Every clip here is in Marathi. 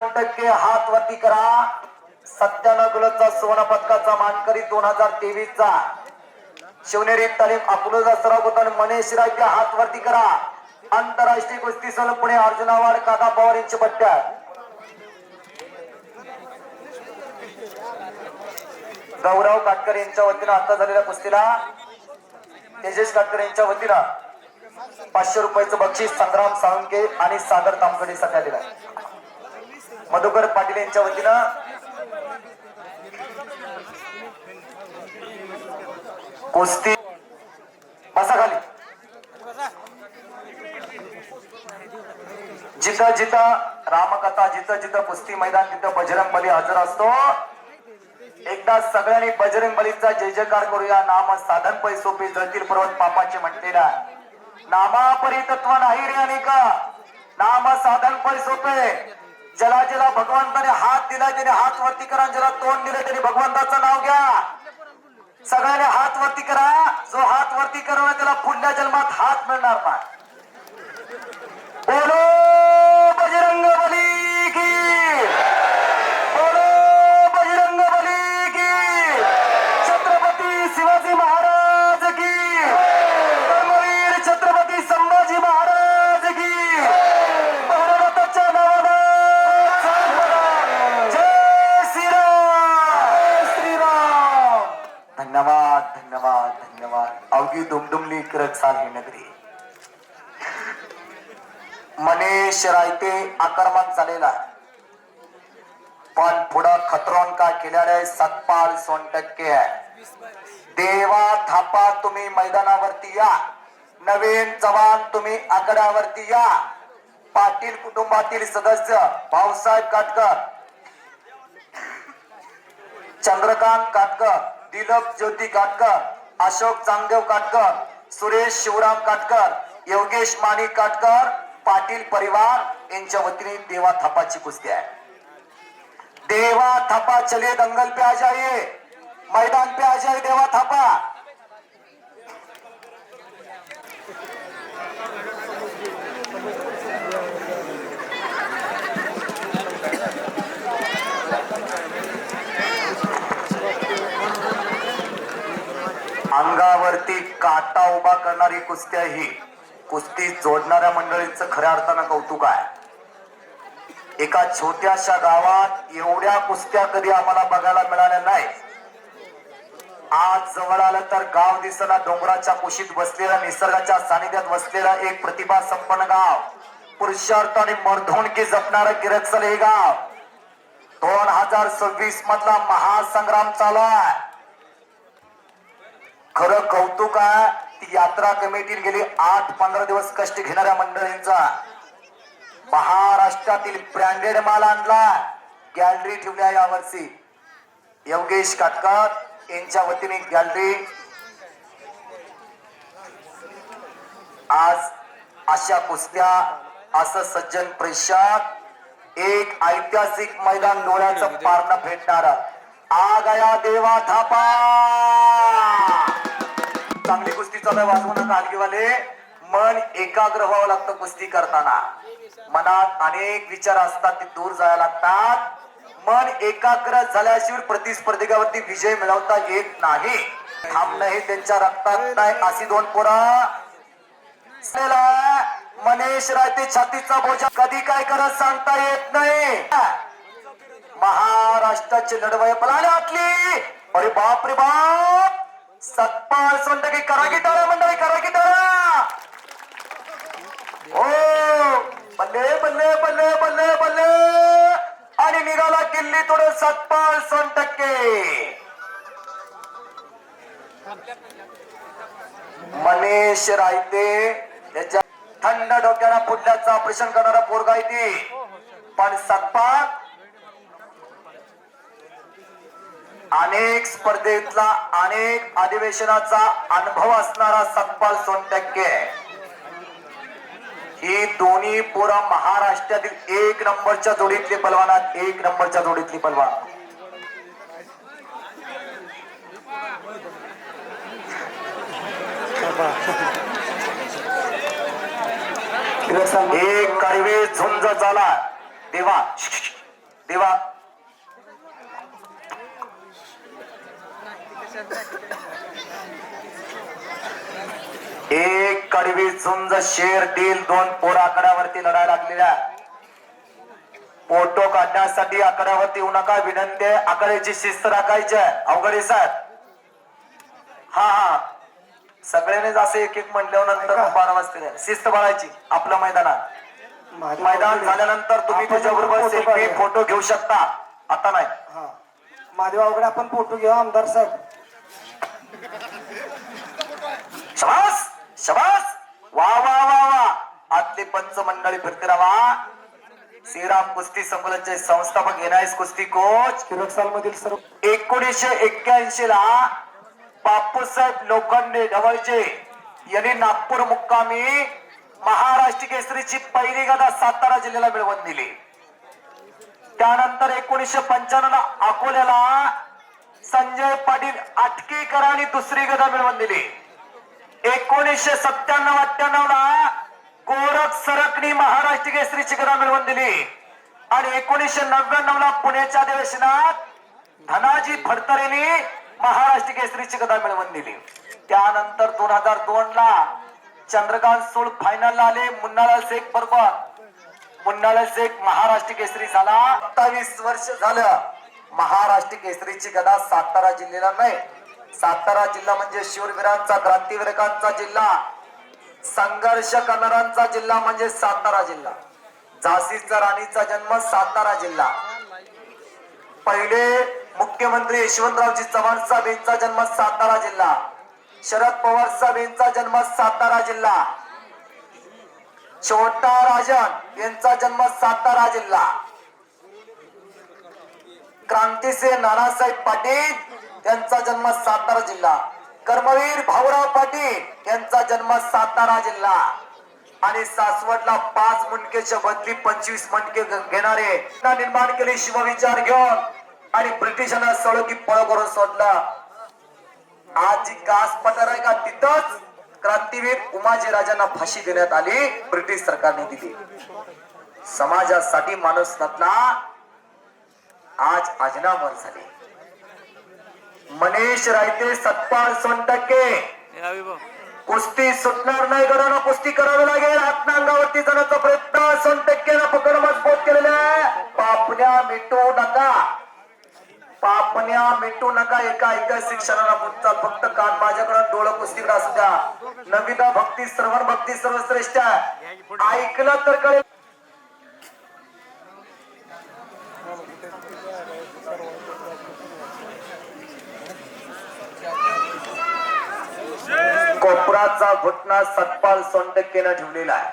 टक्के हात वरती करा. सत्यानगुलचा सुवर्ण पदकाचा मानकरी 2023 चा शिवनेरी तालीम अकलूजा सराव होता. मनीष रायच्या हात वरती करा. आंतरराष्ट्रीय कुस्ती सल पुणे अर्जुन आव्हाड काका पवार यांच्या पट्ट्यात गौरव काटकर यांच्या वतीनं आता झालेल्या कुस्तीला तेजस काटकर यांच्या वतीनं 500 रुपयाचं बक्षीस संग्राम साळुंके आणि सागर तामकडे सध्या दिला. मधुकर पाटील यांच्या वतीनं कुस्ती बसा खाली. जिथं जिथं रामकथा, जिथं जिथं कुस्ती मैदान, तिथं बजरंग बली हजर असतो. एकदा सगळ्यांनी बजरंग बलीचा जय जयकार करूया. नाम साधन पै सोपे जळतील पर्वत पापाचे म्हटलेला. नामा परितत्व नाही रे अनेका, नाम साधन पै सोपे. ज्याला ज्याला भगवंताने हात दिला त्याने हात वरती करा. ज्याला तोंड दिलं त्याने भगवंताचं नाव घ्या. सगळ्यांनी हात वरती करा. जो हात वरती करणार त्याला पुढल्या जन्मात हात मिळणार नाही. बोलो बजरंग बली की, बोलो बजरंग बली की, छत्रपती शिवाजी महाराज की, धर्मवीर छत्रपती संभाजी महाराज की. भारताच्या नावाला जय श्रीराम, श्रीराम. धन्यवाद धन्यवाद धन्यवाद. अवघी दुमदुमली करत चाल ही नगरी. मनीष रायते आक्रमक झालेला पण पुढं खतरोन का केल्याने सतपाल सोनटक्के आहे. देवा थापा तुम्ही मैदानावरती या. नवीन जवान तुम्ही आकड्यावरती या. पाटील कुटुंबातील सदस्य भाऊसाहेब काटकर, चंद्रकांत काटकर, दिलक ज्योती काटकर, अशोक चांगदेव काटकर, सुरेश शिवराम काटकर, योगेश माणिक काटकर, पाटील परिवार यांच्या वतीने देवा थापाची कुस्ती आहे. देवा थापा चलिए दंगल पे आ जाइए, मैदान पे आ जाइए. देवा थापा अंगावरती काटा उभा करणारी कुस्ती आहे ही. कुस्ती जोडणाऱ्या मंडळीचं खऱ्या अर्थानं कौतुक आहे. एका छोट्याशा गावात एवढ्या कुस्त्या कधी आम्हाला बघायला मिळाल्या नाही. आज जवळ आलं तर गाव दिसना. डोंगराच्या कुशीत बसलेला, निसर्गाच्या सानिध्यात बसलेला एक प्रतिभा संपन्न गाव. पुरुषार्थ आणि मर्धोणकी जपणारं गिरक्सल हे गाव. 2026 मधला महासंग्राम चालू आहे. खरं कौतुक आहे ती यात्रा कमिटीने गेली 8-15 दिवस कष्ट घेणाऱ्या मंडळींचा. महाराष्ट्रातील ब्रँडेड माल आणला. गॅलरी ठेवल्या यावर्षी. योगेश काटकर यांच्या वतीने गॅलरी. आज अशा कुस्त्या, असं सज्जन प्रेक्षक, एक ऐतिहासिक मैदान डोळ्याचं पारणं फेडणार. आ गया देवा थापा. चांगली कुस्ती चालू वाजवू नका हलगीवाले. मन एकाग्र व्हावं लागतं कुस्ती करताना. मनात अनेक विचार असतात ते दूर जायला लागतात. मन एकाग्र झाल्याशिवाय प्रतिस्पर्धकावरती विजय मिळवता येत नाही. थांबणं हे त्यांच्या रक्तात नाही. अशी दोन पोरं मनीष रायते छातीचा बोजा कधी काय करत सांगता येत नाही. महाराष्ट्राची लढवय पळाली आतली. अरे बाप रे बाप. सतपाल सोनटक्के करा की टाळा मंडळी, करा की टाळा. हो बल्ले बल्ले बल्ले बल्ले बल्ले. आणि निघाला किल्ली तोडे सतपाल सोनटक्के. मनीष रायते त्याच्या थंड डोक्याला पुढल्याचं ऑपरेशन करणारा पोरगा आहे ती. पण सतपाल अनेक स्पर्धेतला, अनेक अधिवेशनाचा अनुभव असणारा सतपाल सोनटक्के. ही दोन्ही पोरं महाराष्ट्रातील 1 नंबरच्या जोडीतली पलवानात, 1 नंबरच्या जोडीतली पलवान. एक कडवे झुंज झाला. देवा देवा एक कडवी झुंज शेर दिल दोन पोर आकड्यावरती लढायला लागलेल्या फोटो काढण्यासाठी आकड्यावरती येऊ नका विनंती आहे. आकड्याची शिस्त राखायची आहे. अवघडे साहेब हा हा सगळ्यांनीच असे एक एक म्हणल्यावर नंतर 12 वाजता शिस्त बाळायची. आपल्या मैदानात मैदान झाल्यानंतर तुम्ही त्याच्याबरोबर सेल्फी फोटो घेऊ शकता. आता नाही महादेव अवघडे आपण फोटो घेऊ आमदार साहेब. शबास शबास वा वा वा वा. आतले पंच मंडळी फिरते राहा. श्रीराम कुस्ती संकुलाचे संस्थापक एनआयएस कुस्ती कोच किरकसाल मधील सर्व 1981 ला बापूसाहेब लोखंडे ढवळचे यांनी नागपूर मुक्कामी महाराष्ट्र केसरीची पहिली गदा सातारा जिल्ह्याला मिळवून दिली. त्यानंतर 1995 ला अकोल्याला संजय पाटील आटकेकरांनी दुसरी गदा मिळवून दिली. 1997-98 ला गोरख सरकणी महाराष्ट्र केसरीची गदा मिळवून दिली आणि 1999 ला पुण्याच्या अधिवेशनात धनाजी फडतरेंनी महाराष्ट्र केसरीची गदा मिळवून दिली. त्यानंतर 2002 ला चंद्रकांत सूळ फायनल ला आले. मुन्नाळा शेख बरोबर मुन्नाळा शेख महाराष्ट्र केसरी झाला. 27 वर्ष झालं महाराष्ट्र केसरीची गदा सातारा जिल्ह्याला नाही. सातारा जिल्हा म्हणजे शूरवीरांचा क्रांतीवीरकांचा जिल्हा, संघर्ष करणाऱ्यांचा जिल्हा म्हणजे सातारा जिल्हा. झाशीचा राणीचा जन्म सातारा जिल्हा. पहिले मुख्यमंत्री यशवंतरावजी चव्हाण साहेब यांचा जन्म सातारा जिल्हा. शरद पवार साहेब यांचा जन्म सातारा जिल्हा. छोटा राजन यांचा जन्म सातारा जिल्हा. क्रांतीसिंह नानासाहेब पाटील यांचा जन्म सातारा जिल्हा. कर्मवीर भाऊराव पाटील यांचा जन्म सातारा जिल्हा. आणि सासवडला 5 मुंडकेच्या बदली 25 मुंडके घेणारे निर्माण केले शिवविचार घेऊन आणि ब्रिटिशांना सळकी पळ करून सोडलं. आज जी कास पठार आहे का तिथंच क्रांतीवीर उमाजी राजांना फाशी देण्यात आली. ब्रिटिश सरकारने दिली. समाजासाठी माणूस नसला आज अजनामर झाले. मनीष रायते सत्पाल सोनटक्के कुस्ती सुटणार नाही. गडानं कुस्ती करावी लागेल. हातनांगावरती जाण्याचा प्रयत्न सोनटक्केनं पकड मजबूत केलेला आहे. पापण्या मिटू नका, पापण्या मिटू नका. एका शिक्षणाला मुद्दा फक्त कान माझ्याकडे डोळं कुस्तीकडे असू द्या. नविता भक्ती श्रवण भक्ती सर्वश्रेष्ठ ऐकलं तर कळेल. कोपराचा घुटना सतपाल सोनटक्केनं ठेवलेला आहे.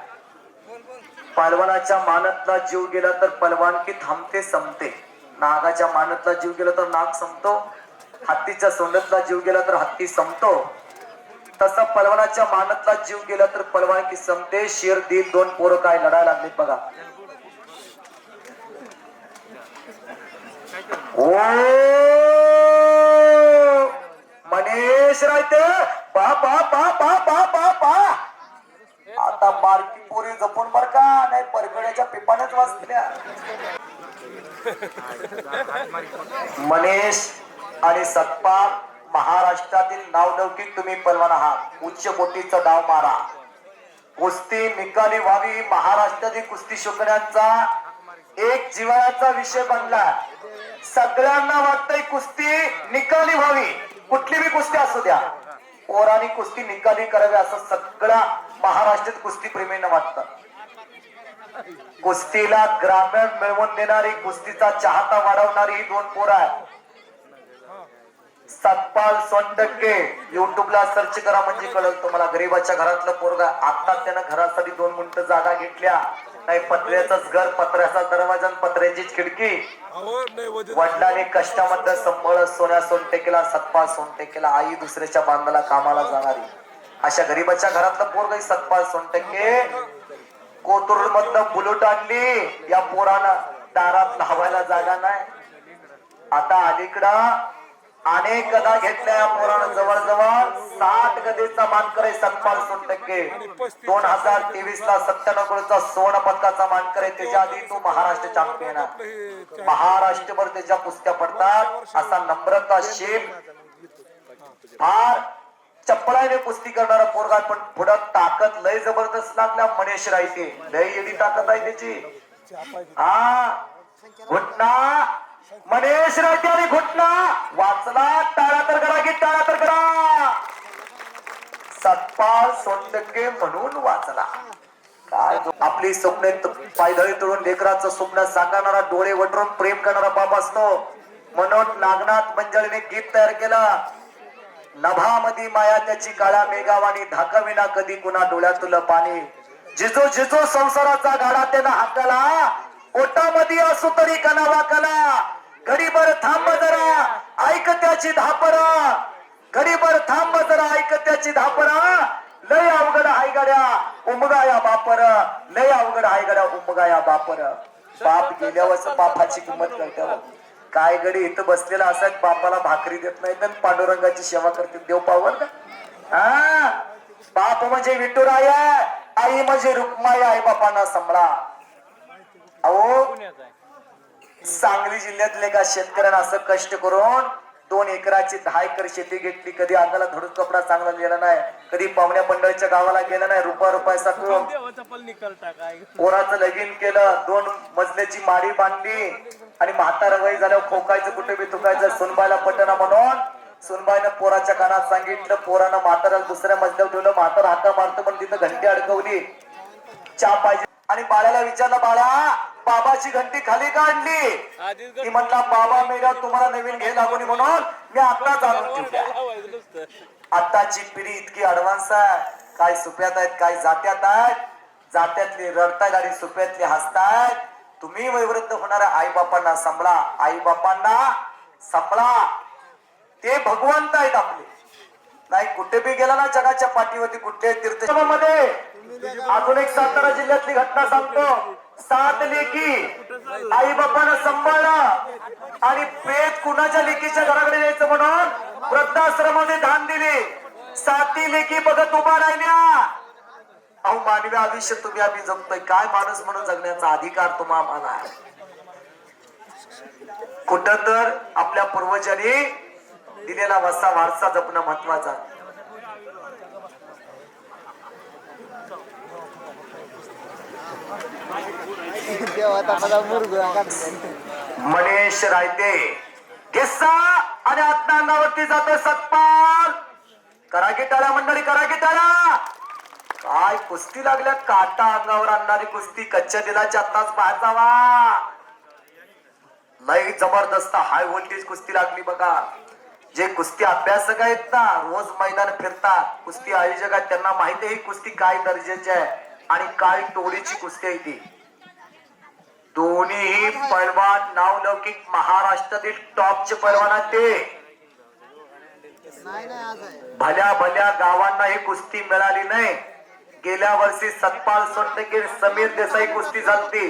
पलवानाच्या मानतला जीव गेला तर पलवानकी थांबते संपते. नागाच्या मानतला जीव गेला तर नाग संपतो. हत्तीच्या सोंडतला जीव गेला तर हत्ती संपतो. तसं पलवानाच्या मानतला जीव गेला तर पलवानकी संपते. शेर दिल दोन पोरं काय लढायला लागलेत बघा. ओ मनीष राहते पा पा पा पा पा पा पा. आता बारकी पोरी जपून बर का नाही परगड्याच्या पिपानेच वाचल्या. मनीष आणि सतपाल महाराष्ट्रातील नावलौकिक तुम्ही पलवान आहात. उच्च कोटीचा डाव मारा. कुस्ती निकाली व्हावी महाराष्ट्रातील कुस्ती शिकण्याचा एक जिव्हाळ्याचा विषय बनला. सगळ्यांना वाटतंय कुस्ती निकाली व्हावी. कुठली बी कुस्ती असू द्या पोरांनी कुस्ती निकाली करावी असं सगळ्या महाराष्ट्रात कुस्ती प्रेमींना वाटतं. कुस्तीला ग्रामीण मिळवून देणारी कुस्तीचा चाहता वाढवणारी ही दोन पोरं आहेत. सतपाल सोनटक्के युट्यूबला सर्च करा म्हणजे कळेल तुम्हाला. गरीबाच्या घरातलं पोरगा. आता त्यानं घरासाठी 2 मिनिटं जागा घेतल्या नाही. पत्र्याचंच घर, पत्र्याचा दरवाजा, पत्र्याचीच खिडकी. वडिलांनी कष्टामध्ये संभाळ सोन्या सोनटक्केला सतपाल सोनटक्केला आई दुसऱ्याच्या बांधाला कामाला जाणारी अशा गरीबाच्या घरातलं पोरगा सतपाल सोनटक्के. कोथरूड मधनं बुलेट आणली या पोरानं. दारात लावायला जागा नाही. आता अलीकडं अनेक गदा घेतल्या पोरानं जवळजवळ 60 गदेचा मानकरी सतपाल सोनटक्के 2023 ला 97 करोडचा सुवर्ण पदकाचा मानकरी त्याच्या आधी तो महाराष्ट्र चॅम्पियन महाराष्ट्रभर त्याच्या कुस्त्या पडतात असा नम्रता शेख फार चपळाने कुस्ती करणारा पोरगा पण पुढं ताकद लय जबरदस्त लागल्या मनेश रायते लय एडी ताकद आहे त्याची हा घुटना मनेश रायते आणि घुटना वाचला टाळा तर करा की टाळा तर करा सतपाल सोनटक्के म्हणून वाचला काय आपली स्वप्ने पायदळी तोडून लेकराचं स्वप्न साकारणारा डोळे वटरून प्रेम करणारा बाप असतो म्हणून नागनाथ मंजळीने गीत तयार केलं नभामधी माया त्याची काळ्या मेघावानी धाकाविना कधी कुणा डोळ्यातलं पाणी जिजो जिजो संसाराचा गाडा त्यानं हाकला ओटामध्ये असू तरी कणावा कला घडीभर थांब जरा ऐक त्याची धापरा घडीभर थांब जरा ऐक त्याची धापरा लय अवघड हाय गड्या उमगाया बापर लय अवघड हाय गड्या उमगाया बापर बाप गेल्यावर बापाची किंमत कळते काय गडी इथं बसलेला असत बापाला भाकरी देत नाही तर पांडुरंगाची सेवा करते देव पावर का हा बाप म्हणजे विठुराय आई म्हणजे रुक्माई आई बापांना सांभाळा अहो सांगली जिल्ह्यातले का शेतकऱ्यांना असं कष्ट करून 2 एकराची 10 एकर शेती घेतली कधी अंगाला धडूस कपडा चांगला गेला नाही कधी पाहुण्या मंडळीच्या गावाला गेला नाही रुपया साठवून पोराचं लगीन केलं 2 मजल्याची माडी बांधली आणि म्हातारा वय झाल्यावर खोकायचं कुठे बी तुकायचं सुनबाईला पटना म्हणून सुनबाईनं पोराच्या कानात सांगितलं पोरानं म्हाताऱ्याला दुसऱ्या मजल्यावर ठेवलं म्हातारा हाका मारतो पण तिथं घंटी अडकवली चहा पाहिजे आणि बाळाला विचारलं बाळा बाबाची घंटी खाली काढली ती म्हटला बाबा मेल्या तुम्हाला नवीन घे लागून म्हणून मी आताच आणून ठेवल्या आताची पिढी इतकी ऍडव्हान्स आहे काय सुप्यात आहेत काय जात्यात आहेत जात्यातली रडतायत आणि सुप्यातली हसतायत तुम्ही वयोवृद्ध होणाऱ्या आई बापांना सांभाळा आई बापांना सांभाळा ते भगवंत आहेत आपले नाही कुठे बी गेला ना जगाच्या पाठीवरती कुठे तीर्थमध्ये अजून एक सातारा जिल्ह्यातली घटना सांगतो 7 लेकी आई बापानं सांभाळलं आणि पेट कुणाच्या लेकीच्या घराकडे यायचं म्हणून वृद्धाश्रमामध्ये दान दिले 7 लेकी बघत उभा राहिल्या अहो मानवी आयुष्य तुम्ही आम्ही जगतोय काय माणूस म्हणून जगण्याचा अधिकार तुम्हाला आम्हाला कुठं तर आपल्या पूर्वजांनी दिलेला वसा वारसा जपणं महत्वाचा मनेश रायते किस्सा आणि आत्ता अंगावरती जातोय सतपाल करा की टाळ्या मंडळी करा की टाळ्या काय कुस्ती लागल्या काटा अंगावर आणणारी कुस्ती कच्च्या दिलाच्या आत्ताच बाहेर जावा लई जबरदस्त हाय व्होल्टेज कुस्ती लागली बघा जे कुस्ती अभ्यासक आहेत ना रोज मैदान फिरतात कुस्ती आयोजक आहेत त्यांना माहिती आहे ही कुस्ती काय दर्जाची आहे आणि काय टोळीची कुस्ती आहे ती दोन्ही पैलवान नावलौकिक महाराष्ट्रातील टॉपचे पैलवान आहेत ते भल्या भल्या गावांना ही कुस्ती मिळाली नाही गेल्या वर्षी सतपाल सोनटक्के समीर देसाई कुस्ती झालती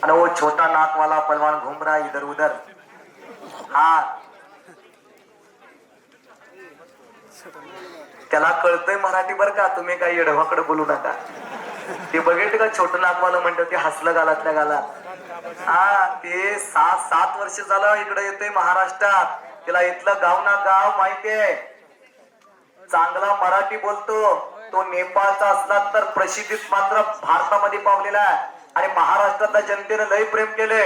आणि वो छोटा नाक वाला पहलवान घूम रहा इधर उधर हा त्याला कळतंय मराठी बर का तुम्ही काही एडवाकडे बोलू नका ते बघितलं का छोटं नाकवाला म्हणतात ते हसलं गालातल्या गालात हा ते 6-7 वर्ष झालं इकडे येतोय महाराष्ट्रात त्याला इथलं गाव ना गाव माहितीये चांगला मराठी बोलतो तो नेपाळचा असला तर प्रसिद्धीत मात्र भारतामध्ये पावलेला आहे आणि महाराष्ट्रातल्या जनतेने लय प्रेम केले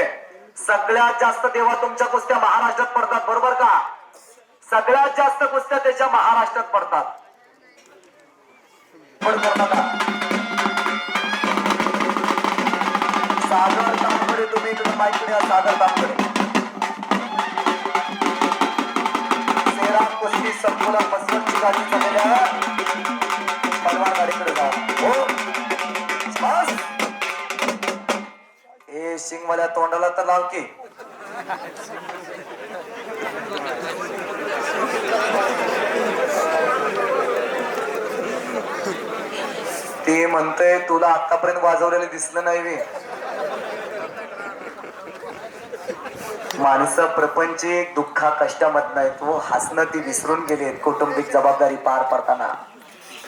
सगळ्यात जास्त देवा तुमच्या कुस्त्या महाराष्ट्रात पडतात बरोबर का सगळ्यात जास्त कुस्त्या त्याच्या महाराष्ट्रात पडतात सागर तांबडे तुम्ही इकडे माहिती सागर तांबडे सेरा कुस्ती संपूर्ण मसवतची गाडी झालेल्या पलवान गाडीकडे जा हो बस ए सिंग मला तोंडाला तर लाव की ते म्हणतोय तुला आतापर्यंत वाजवलेलं दिसलं नाही बे. माणसं प्रपंचिक दुःखा कष्टामधन आहेत व हसणं ती विसरून गेलेत कौटुंबिक जबाबदारी पार पडताना.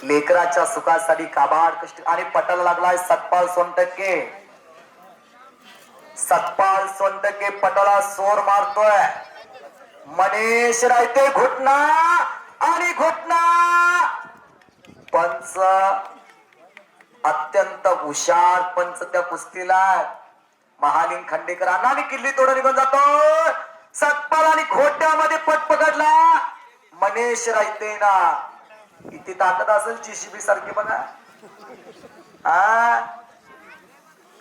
लेकराच्या सुखासाठी काबाड कष्ट आणि पटाला लागलाय सतपाल सोनटक्के. सतपाल सोनटक्के पटाला सोर मारतोय. मनीष रायते घुटना आणि घुटना. पंच अत्यंत हुशार पंच त्या कुस्तीला. महालिंग खांडेकरांना आणि किल्ली तोडून निघून जातो. सतपाल आणि घोट्यामध्ये पट पकडला मनीष रायते ना. किती ताकद असेल जीसीबी सारखी बघा.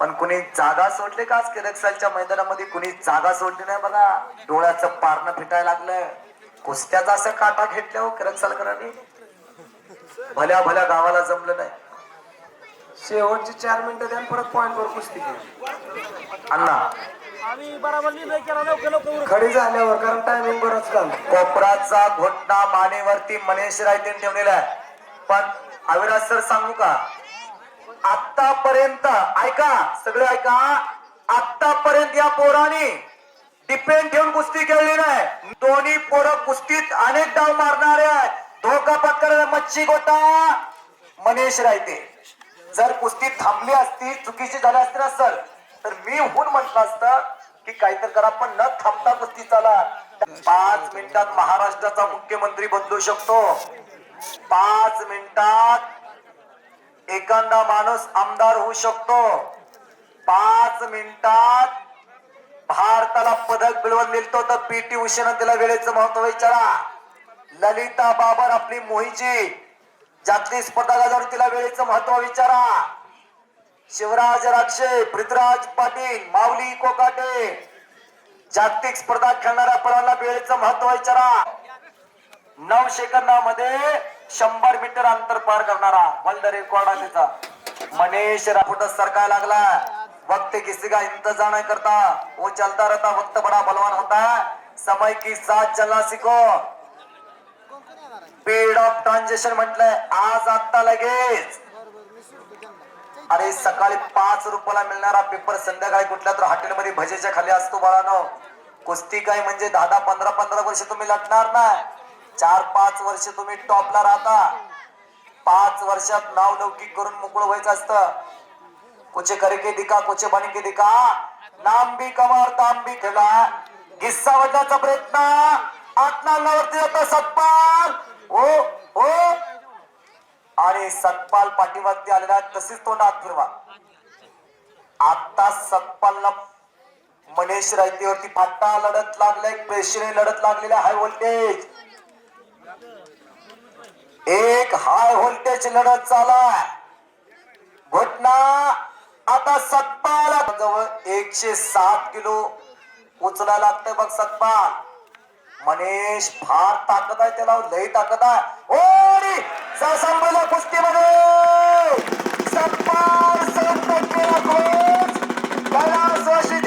पण कुणी जागा सोडले का आज केरकसालच्या मैदानामध्ये? कुणी जागा सोडली नाही बघा. डोळ्याचं पारणं फिटायला लागलंय. कुस्त्याचा असं काटा घेतल्या हो केरकसालकरांनी. भल्या भल्या गावाला जमलं नाही. शेवटची 4 मिनिटं द्या आणि परत पॉइंट वर कुस्ती घ्या. अण्णा खडी झाल्यावर, कारण टायमिंग बरंच झालं. कोपराचा घोटणा मानेवरती मनीष रायतेने ठेवलेला आहे. पण अविराज सर सांगू का, आतापर्यंत ऐका, सगळे ऐका, आतापर्यंत या पोराने डिपेंड ठेवून कुस्ती खेळली नाही. दोन्ही पोरं कुस्तीत अनेक डाव मारणारे आहेत. धोका पत्करणारा मच्छी गोटा मनीष रायते. जर कुस्ती थांबली असती, चुकीची झाली असती ना सर, तर मी होऊन म्हटलं असतं की काहीतरी करा, पण न थांबता कुस्ती चाला. 5 मिनिटात महाराष्ट्राचा मुख्यमंत्री बदलू शकतो. 5 मिनिटात एखादा माणूस आमदार होऊ शकतो. 5 मिनिटात भारताला पदक मिळवून मिळतो. तर पीटी उषानं तिला वेळेचं महत्व विचारा. ललिता बाबर आपली मोहीची जागतिक स्पर्धा गाजवून तिला वेळेचं महत्व विचारा. शिवराज राक्षे, पृथ्वीराज पाटील, माऊली कोकाटे जागतिक स्पर्धा खेळणाऱ्या पराला वेळेचं महत्व विचारा. 9 सेकंदामध्ये 100 मीटर अंतर पार करणारा वर्ल्ड रेकॉर्ड आहे त्याचा. मनीष राठोड सरकार लागला. वक्त किसी का इंतजार नहीं करता, वो चलता रहता. वक्त बड़ा बलवान होता है. समय की साथ चलना सीखो. स्पीड ऑफ ट्रान्झॅक्शन म्हटलंय. आज आता लगेच. अरे सकाळी 5 रुपयाला मिळणारा पेपर संध्याकाळी कुठल्या तर हॉटेलमध्ये भजेच्या खाली असतो बाळानो. कुस्ती काय म्हणजे 10-15 वर्ष तुम्ही लढणार नाही. 4-5 वर्ष तुम्ही टॉपला राहता. 5 वर्षात नाव लौकिक करून मोकळं व्हायचं असतं. कुछ करके दिखा, कुछ बन के दिखा. नाम भी कमार, दाम भी ठेला. गिस्सा वाटण्याचा प्रयत्न आत्मावरती होता सतपाल. हो हो, आणि सतपाल पाठीवरती आलेला. तसेच तो नाद फिरवा. आता सतपालला मनीष रायतेवरती फाटा लढत लागलाय. प्रेशरने लढत लागलेला हाय व्होल्टेज. एक हाय व्होल्टेज लढत चालाय. घटना आता सतपाल जवळ 107 किलो उचलायला लागतंय बघ सतपाल. मनीष फार ताकद आहे, त्याला लई ताकद आहे. ओरी संपलं कुस्तीमध्ये. सतपाल कैलासवासी